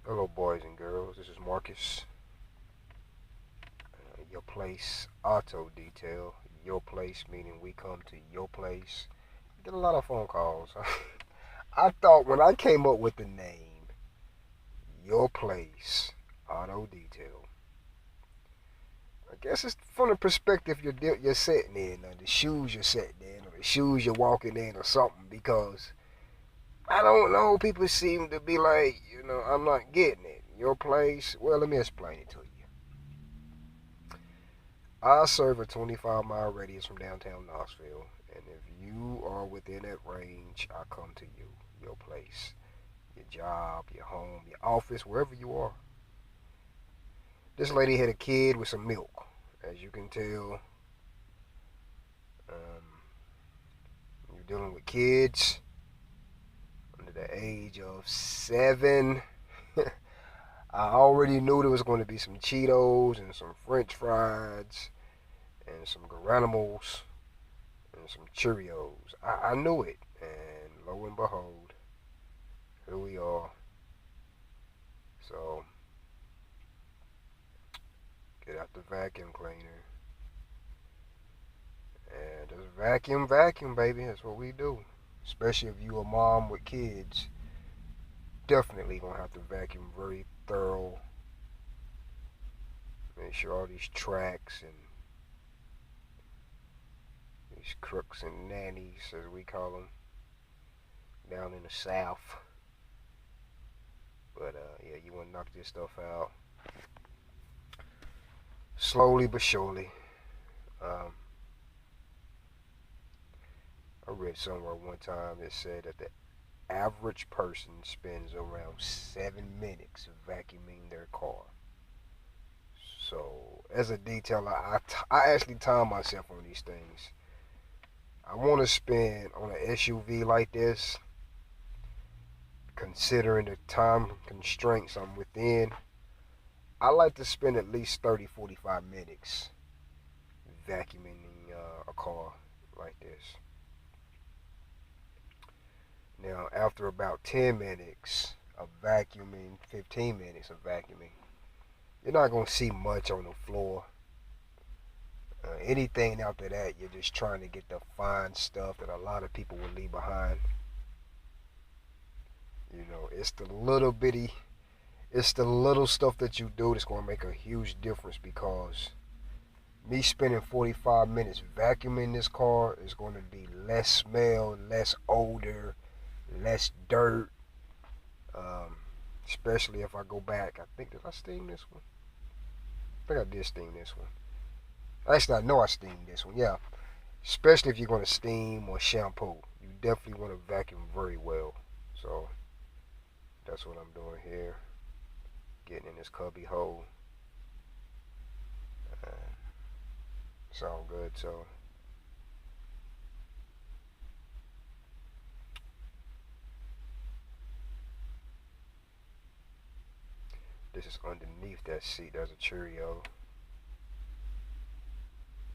Hello, boys and girls. This is Marcus. Your place auto detail. Your place meaning we come to your place. Get a lot of phone calls. I thought when I came up with the name, your place auto detail. I guess it's from the perspective you're sitting in, or the shoes you're sitting in, or the shoes you're walking in, or something. Because I don't know, people seem to be like, I'm not getting it. Your place. Well, let me explain it to you. I serve a 25-mile radius from downtown Knoxville, and if you are within that range, I come to you, your place, your job, your home, your office, wherever you are. This lady had a kid with some milk. As you can tell, you're dealing with kids under the age of 7. I already knew there was going to be some Cheetos and some French fries and some Granimals and some Cheerios. I knew it, and lo and behold, here we are. So, get out the vacuum cleaner and just vacuum, baby. That's what we do. Especially if you a mom with kids, definitely gonna have to vacuum very thorough. Make sure all these tracks and these crooks and nannies, as we call them, down in the South. But yeah, you want to knock this stuff out slowly but surely. I read somewhere one time that said that the average person spends around 7 minutes vacuuming their car. So, as a detailer, I actually time myself on these things. I want to spend on an SUV like this, considering the time constraints I'm within, I like to spend at least 30-45 minutes vacuuming a car like this. Now, after about 10 minutes of vacuuming, 15 minutes of vacuuming, you're not going to see much on the floor. Anything after that, you're just trying to get the fine stuff that a lot of people will leave behind. It's the little stuff that you do that's going to make a huge difference, because me spending 45 minutes vacuuming this car is going to be less smell, less odor, less dirt. Especially if I go back. Did I steam this one? I think I did steam this one. Actually, I know I steamed this one. Yeah. Especially if you're going to steam or shampoo. You definitely want to vacuum very well. So, that's what I'm doing here. Getting in this cubby hole. It's all good. So, this is underneath that seat. There's a Cheerio.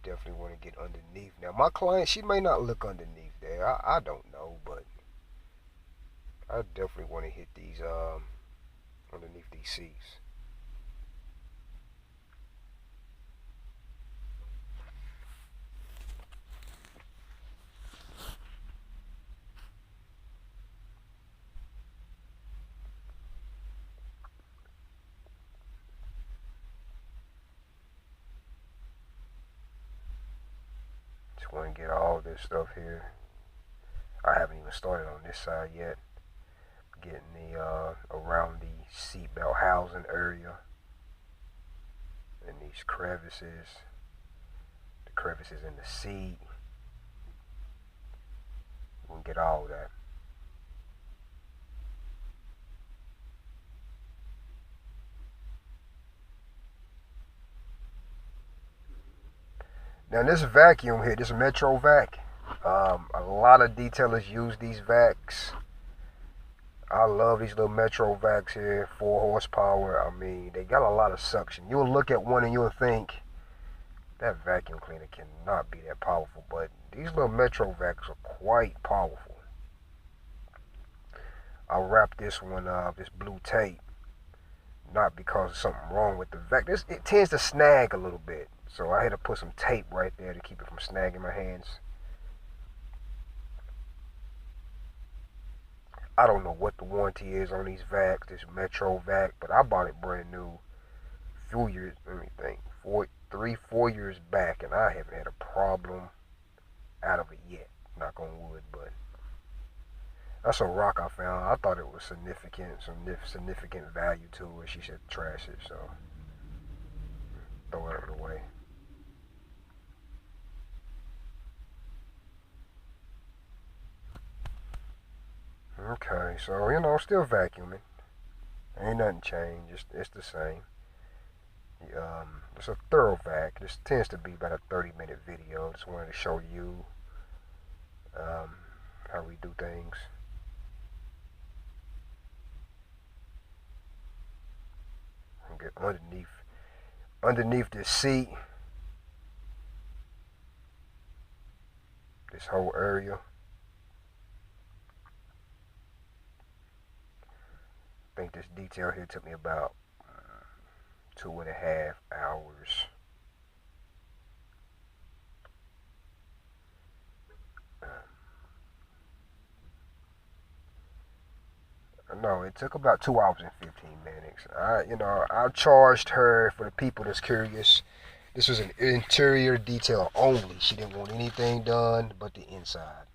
Definitely want to get underneath. Now, my client, she may not look underneath there. I don't know, but I definitely want to hit these underneath these seats. Just want to get all this stuff here. I haven't even started on this side yet. Getting the around the seatbelt housing area and these crevices, the crevices in the seat. We can get all that. Now this vacuum here, this Metro vac, a lot of detailers use these vacs. I love these little Metro vacs here, 4 horsepower. I mean, they got a lot of suction. You'll look at one and you'll think, that vacuum cleaner cannot be that powerful. But these little Metro vacs are quite powerful. I'll wrap this one up, this blue tape. not because of something wrong with the vac. It tends to snag a little bit, so I had to put some tape right there to keep it from snagging my hands. I don't know what the warranty is on these vacs, this Metro vac, but I bought it brand new a few years, let me think, 4 years back, and I haven't had a problem out of it yet. Knock on wood, but that's a rock I found. I thought it was significant value to it. She said trash it, so throw it away. Okay, so still vacuuming. Ain't nothing changed. It's the same. It's a thorough vac. This tends to be about a 30-minute video. Just wanted to show you um, how we do things. And get underneath this seat, this whole area. I think this detail here took me about 2.5 hours. No, it took about 2 hours and 15 minutes. I charged her, for the people that's curious. This was an interior detail only. She didn't want anything done but the inside.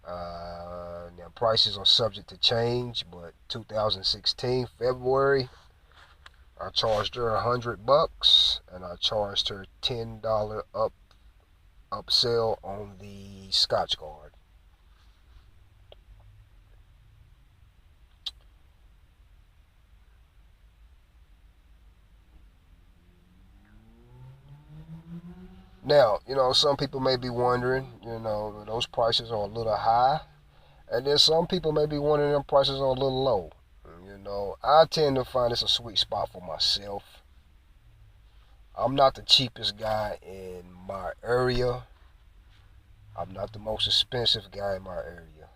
Now prices are subject to change, but 2016 February, I charged her $100, and I charged her $10 upsell on the Scotch Guard. Now, some people may be wondering, those prices are a little high. And then some people may be wondering them prices are a little low. I tend to find it's a sweet spot for myself. I'm not the cheapest guy in my area. I'm not the most expensive guy in my area.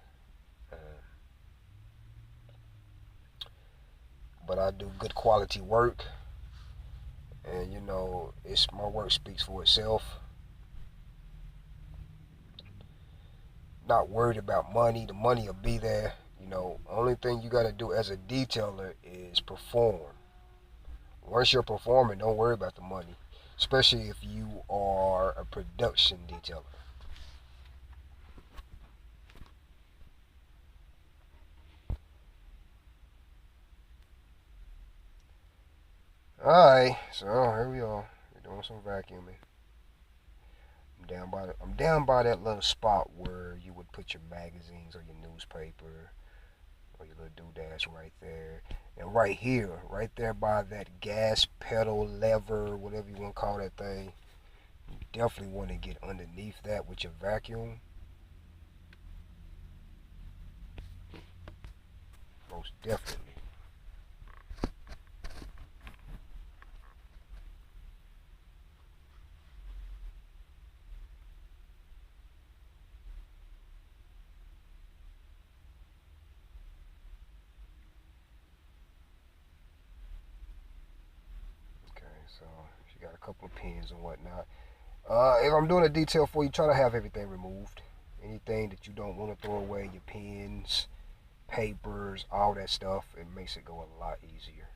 But I do good quality work. And, it's my work speaks for itself. Not worried about money. The money will be there. Only thing you got to do as a detailer is perform. Once you're performing, don't worry about the money, especially if you are a production detailer. Alright, so here we are. We're doing some vacuuming. I'm down by that little spot where you would put your magazines or your newspaper or your little doodads right there. And right here, right there by that gas pedal lever, whatever you want to call that thing, you definitely want to get underneath that with your vacuum. Most definitely. So she got a couple of pins and whatnot. If I'm doing a detail for you, try to have everything removed. Anything that you don't want to throw away, your pins, papers, all that stuff, it makes it go a lot easier.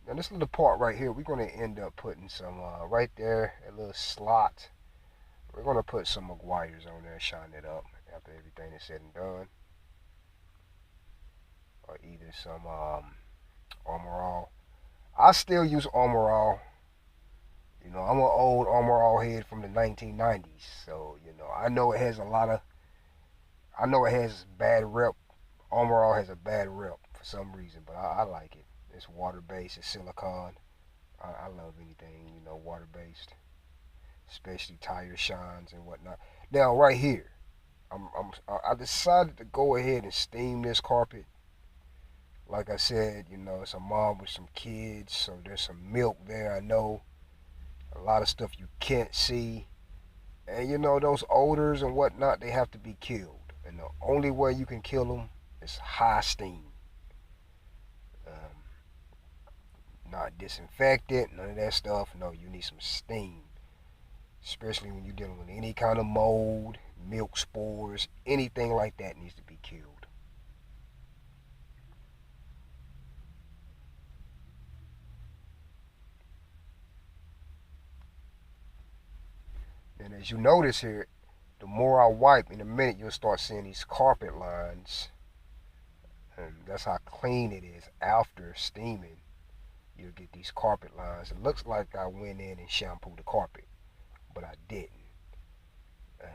Now this little part right here, we're going to end up putting some, right there, a little slot. We're going to put some McGuire's on there, shine it up after everything is said and done. Or either some Armor All. I still use Armor All. I'm an old Armor All head from the 1990s. So, I know it has bad rep. Armor All has a bad rep for some reason, but I like it. It's water based, it's silicone. I love anything, water based, especially tire shines and whatnot. Now, right here, I decided to go ahead and steam this carpet Like I said, it's a mom with some kids, so there's some milk there. I know a lot of stuff you can't see. And those odors and whatnot, they have to be killed. And the only way you can kill them is high steam. Um, Not disinfectant, none of that stuff. No, you need some steam. Especially when you're dealing with any kind of mold, milk spores, anything like that needs to be killed. And as you notice here, the more I wipe, in a minute you'll start seeing these carpet lines. And that's how clean it is after steaming. You'll get these carpet lines. It looks like I went in and shampooed the carpet, but I didn't. Um,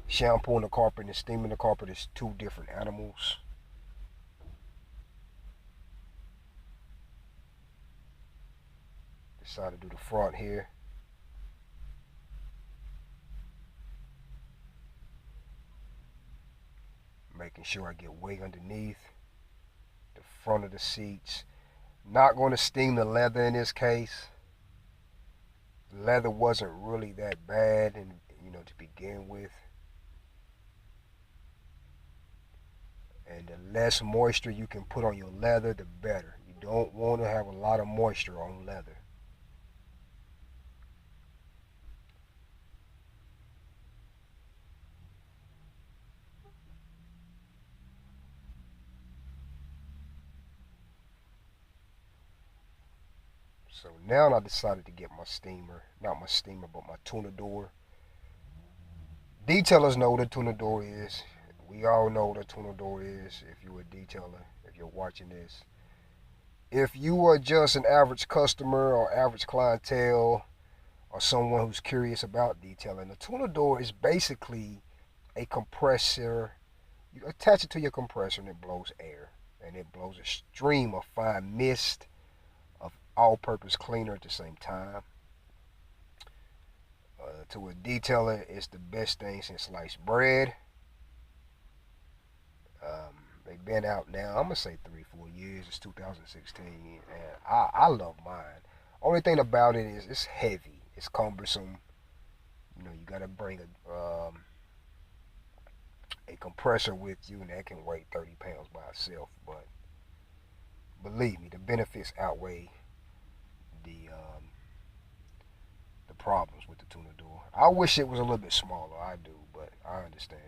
Shampooing the carpet and steaming the carpet is two different animals. Decided to do the front here. Making sure I get way underneath the front of the seats. Not going to steam the leather in this case. The leather wasn't really that bad, and to begin with. And the less moisture you can put on your leather, the better. You don't want to have a lot of moisture on leather. So now I decided to get my steamer, not my steamer, but my Tornador. Detailers know what a Tornador is. We all know what a Tornador is if you're a detailer, if you're watching this. If you are just an average customer or average clientele or someone who's curious about detailing, a Tornador is basically a compressor. You attach it to your compressor and it blows air. And it blows a stream of fine mist of all-purpose cleaner at the same time. To a detailer, it's the best thing since sliced bread. They've been out now, I'm going to say 3-4 years. It's 2016, and I love mine. Only thing about it is it's heavy. It's cumbersome. You got to bring a compressor with you, and that can weigh 30 pounds by itself. But believe me, the benefits outweigh the the problems with the Tornador. I wish it was a little bit smaller. I do, but I understand.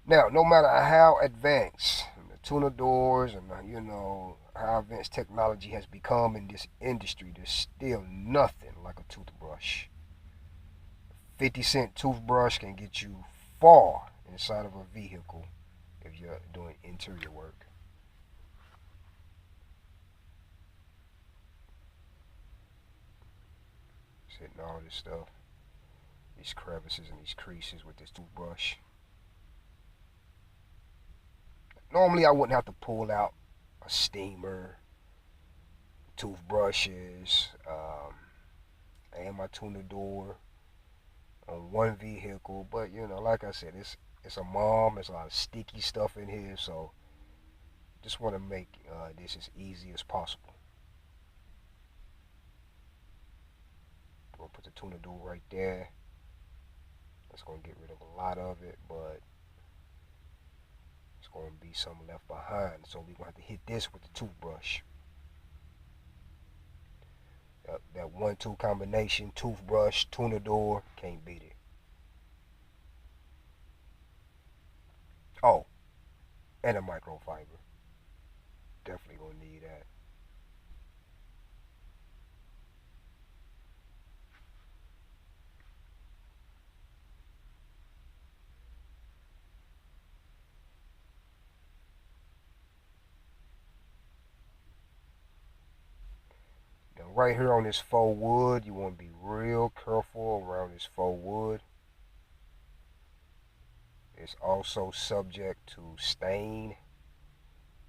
Now, no matter how advanced the Tornadors and how advanced technology has become in this industry, there's still nothing like a toothbrush. 50-cent toothbrush can get you far inside of a vehicle if you're doing interior work. Hitting all this stuff, these crevices and these creases with this toothbrush. Normally I wouldn't have to pull out a steamer, toothbrushes, and my Tornador on one vehicle, but like I said, it's a mom. There's a lot of sticky stuff in here, so just want to make this as easy as possible. We'll put the Tornador right there. That's gonna get rid of a lot of it, but it's gonna be some left behind. So we're gonna have to hit this with the toothbrush. That 1-2 combination, toothbrush, Tornador, can't beat it. Oh, and a microfiber. Definitely gonna need that. Now right here on this faux wood, you want to be real careful around this faux wood. It's also subject to stain,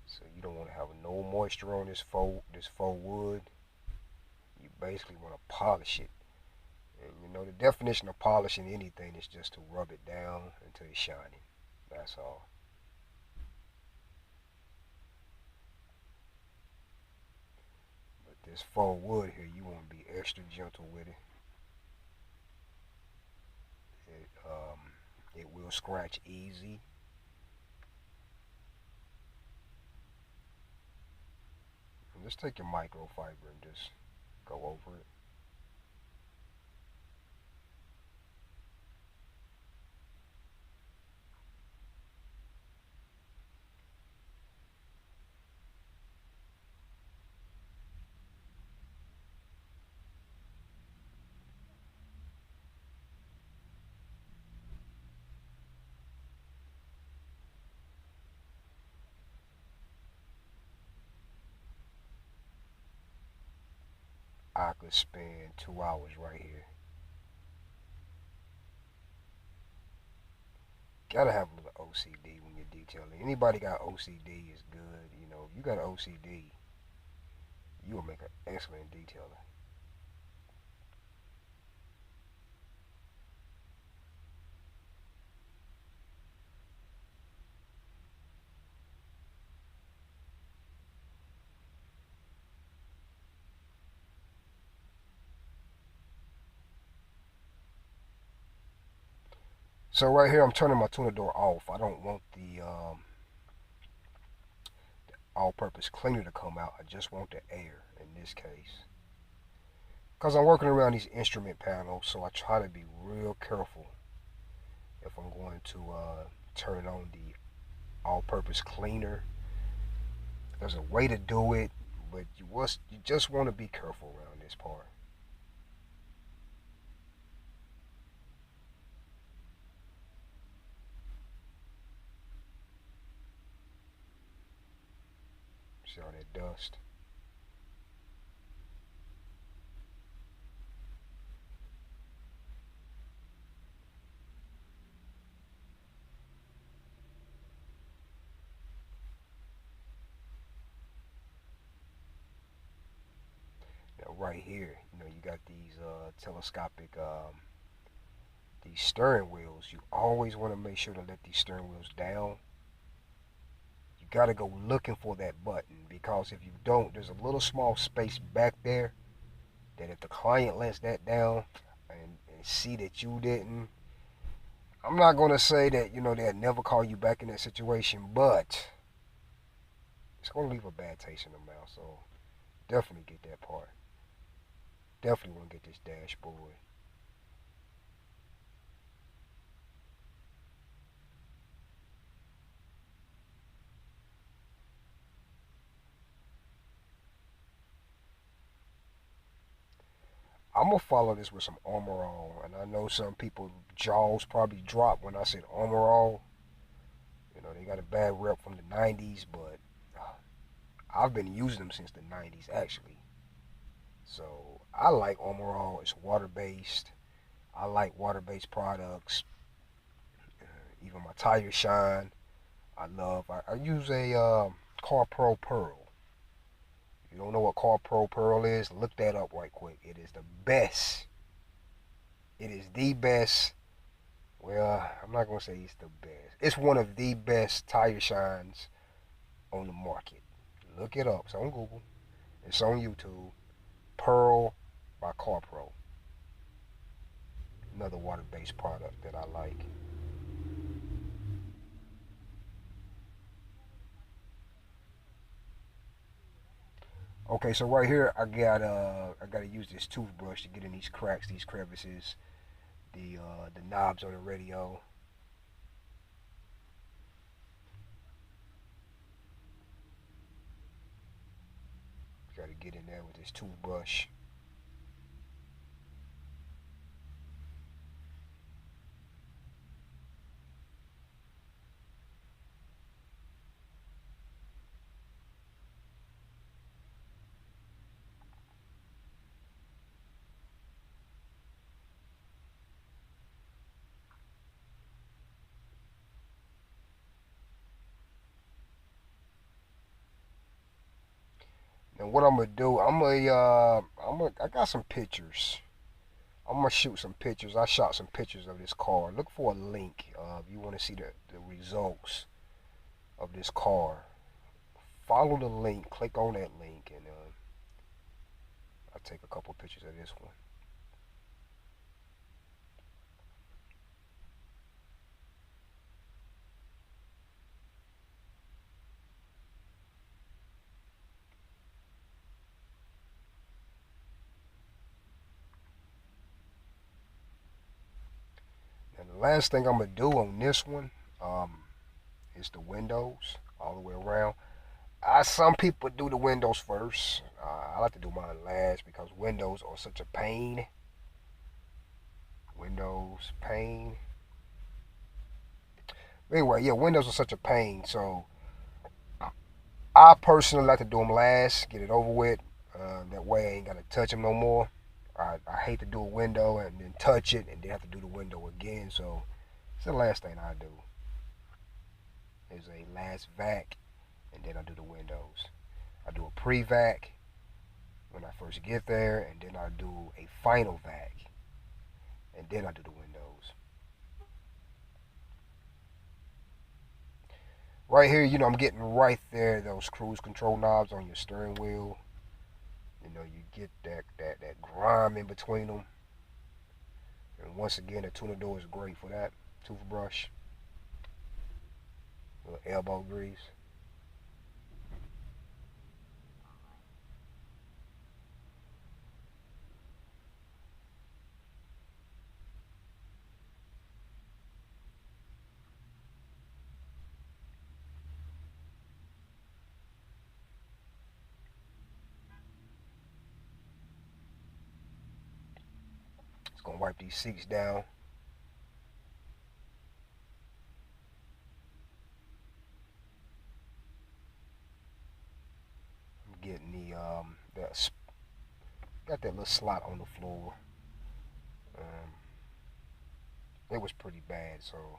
so you don't want to have no moisture on this faux wood. You basically want to polish it. And the definition of polishing anything is just to rub it down until it's shiny. That's all. This faux wood here, you want to be extra gentle with it. It will scratch easy. And just take your microfiber and just go over it. I could spend 2 hours right here. Gotta have a little OCD when you're detailing. Anybody got OCD is good. You know, if you got OCD, you will make an excellent detailer. So right here, I'm turning my Tornador off. I don't want the all-purpose cleaner to come out. I just want the air in this case. Because I'm working around these instrument panels, so I try to be real careful if I'm going to turn on the all-purpose cleaner. There's a way to do it, but you just want to be careful around this part. See all that dust? Now right here, you know, you got these telescopic these steering wheels. You always want to make sure to let these steering wheels down. You got to go looking for that button, because if you don't, there's a little small space back there that if the client lets that down and see that you didn't, I'm not going to say that, you know, they'll never call you back in that situation, but it's going to leave a bad taste in the mouth. So definitely get that part. Definitely want to get this dashboard. I'm gonna follow this with some Armor All, and I know some people jaws probably dropped when I said Armor All. You know, they got a bad rep from the 90s, but I've been using them since the 90s actually. So I like Armor All. It's water based. I like water based products. Even my tires shine. I use a Car Pro Pearl. If you don't know what Car Pro Pearl is, look that up right quick. It is the best. It is the best. Well, I'm not gonna say it's the best. It's one of the best tire shines on the market. Look it up. It's on Google. It's on YouTube. Pearl by Car Pro. Another water-based product that I like. Okay, so right here I gotta use this toothbrush to get in these cracks, these crevices, the knobs on the radio. Gotta get in there with this toothbrush. Now what I'm gonna do, I got some pictures. I'm gonna shoot some pictures. I shot some pictures of this car. Look for a link if you want to see the results of this car. Follow the link. Click on that link, and take a couple pictures of this one. And the last thing I'm gonna do on this one is the windows all the way around. Some people do the windows first. I like to do mine last because windows are such a pain. Windows pain. Anyway, yeah, windows are such a pain. So I personally like to do them last, get it over with. That way I ain't gotta touch them no more. I hate to do a window and then touch it and then have to do the window again. So it's the last thing I do. Is a last vac and then I do the windows. I do a pre-vac when I first get there, and then I do a final vac, and then I do the windows. Right here, I'm getting right there, those cruise control knobs on your steering wheel. You get that grime in between them. And once again, the Tornador is great for that. Toothbrush, little elbow grease. It's gonna wipe these seats down. I'm getting got that little slot on the floor. Um, it was pretty bad, so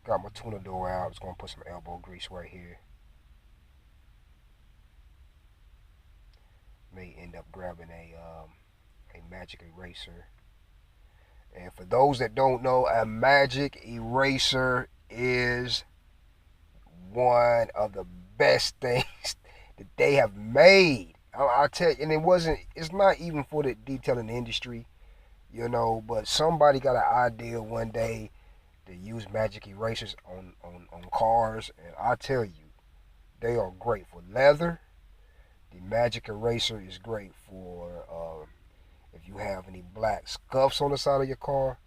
got my Tornador out. It's gonna put some elbow grease right here. May end up grabbing a magic eraser. And for those that don't know, a magic eraser is one of the best things that they have made. I'll tell you, and it's not even for the detailing industry, but somebody got an idea one day to use magic erasers on cars, and I tell you, they are great for leather. The magic eraser is great for if you have any black scuffs on the side of your car.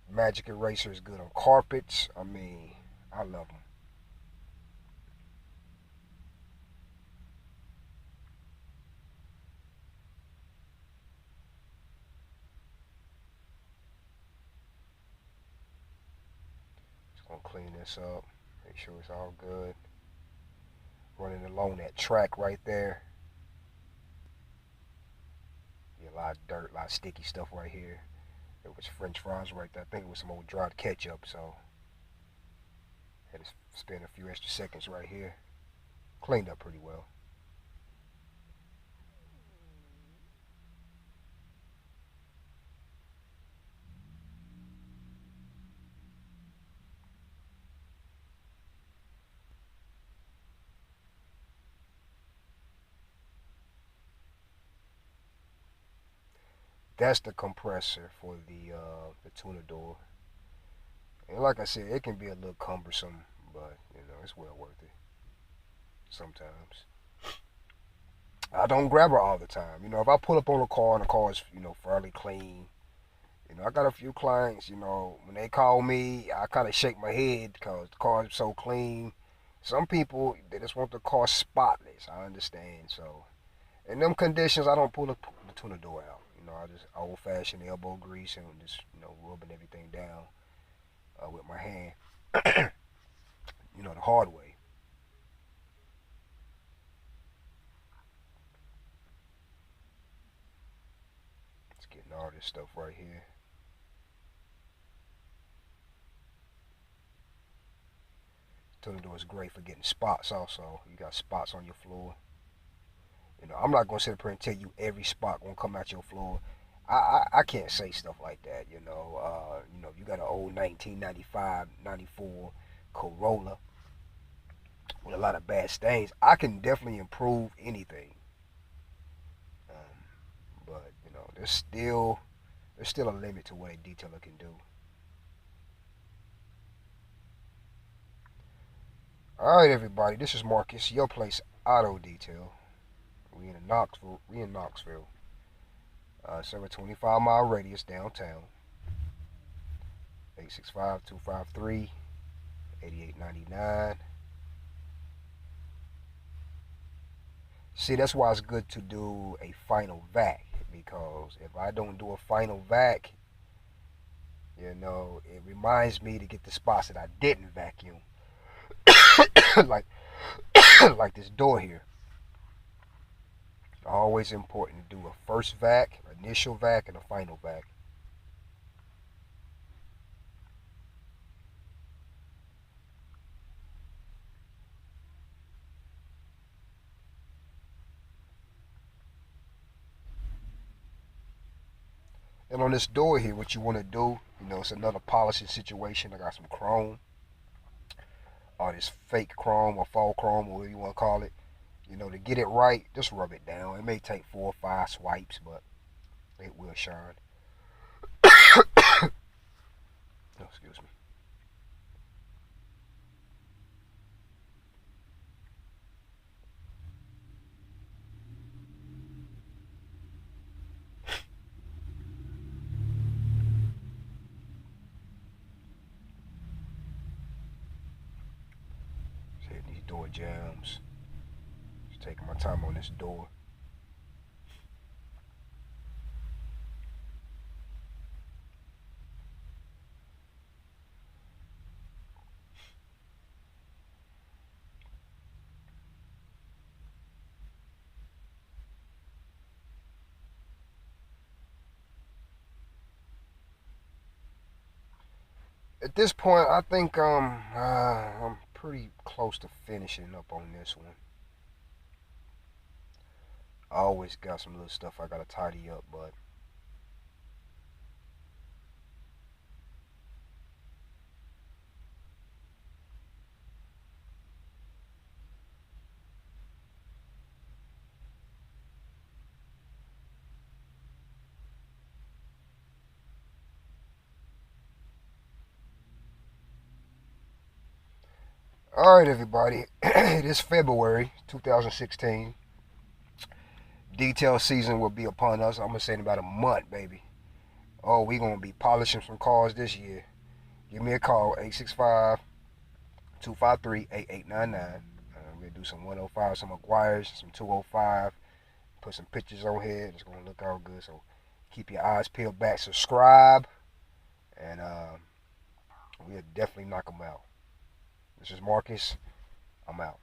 Magic eraser is good on carpets. I mean, I love them. Just gonna clean this up. Make sure it's all good. Running along that track right there. Yeah, a lot of dirt, a lot of sticky stuff right here. There was French fries right there. I think it was some old dried ketchup, so had to spend a few extra seconds right here. Cleaned up pretty well. That's the compressor for the Tornador. And like I said, it can be a little cumbersome, but it's well worth it sometimes. I don't grab her all the time. If I pull up on a car and the car is, fairly clean, I got a few clients, when they call me, I kind of shake my head because the car is so clean. Some people, they just want the car spotless. I understand. So, in them conditions, I don't pull the Tornador out. I just old fashioned elbow grease and just, rubbing everything down with my hand, the hard way. Just getting all this stuff right here. Tornador is great for getting spots also. You got spots on your floor. I'm not gonna sit up here and tell you every spot gonna come out your floor. I can't say stuff like that. If you got an old 1995, 94 Corolla with a lot of bad stains, I can definitely improve anything. there's still a limit to what a detailer can do. All right, everybody. This is Marcus, your place auto detail. We in Knoxville. 725-mile radius downtown. 865-253-8899. See, that's why it's good to do a final vac, because if I don't do a final vac, it reminds me to get the spots that I didn't vacuum. like like this door here. Always important to do a first vac, initial vac, and a final vac. And on this door here, what you want to do, it's another polishing situation. I got some chrome, or this fake chrome, or faux chrome, or whatever you want to call it. To get it right, just rub it down. It may take 4 or 5 swipes, but it will shine. Oh, excuse me. Just hitting these door jams. Just taking my time on this door. At this point, I think I'm pretty close to finishing up on this one. I always got some little stuff I gotta tidy up, but all right, everybody. It is February 2016. Detail season will be upon us. I'm gonna say in about a month, baby. Oh, we gonna be polishing some cars this year. Give me a call, 865-253-8899. I'm gonna do some 105, some McGuire's, some 205. Put some pictures on here. It's gonna look all good. So keep your eyes peeled back. Subscribe, and we'll definitely knock them out. This is Marcus. I'm out.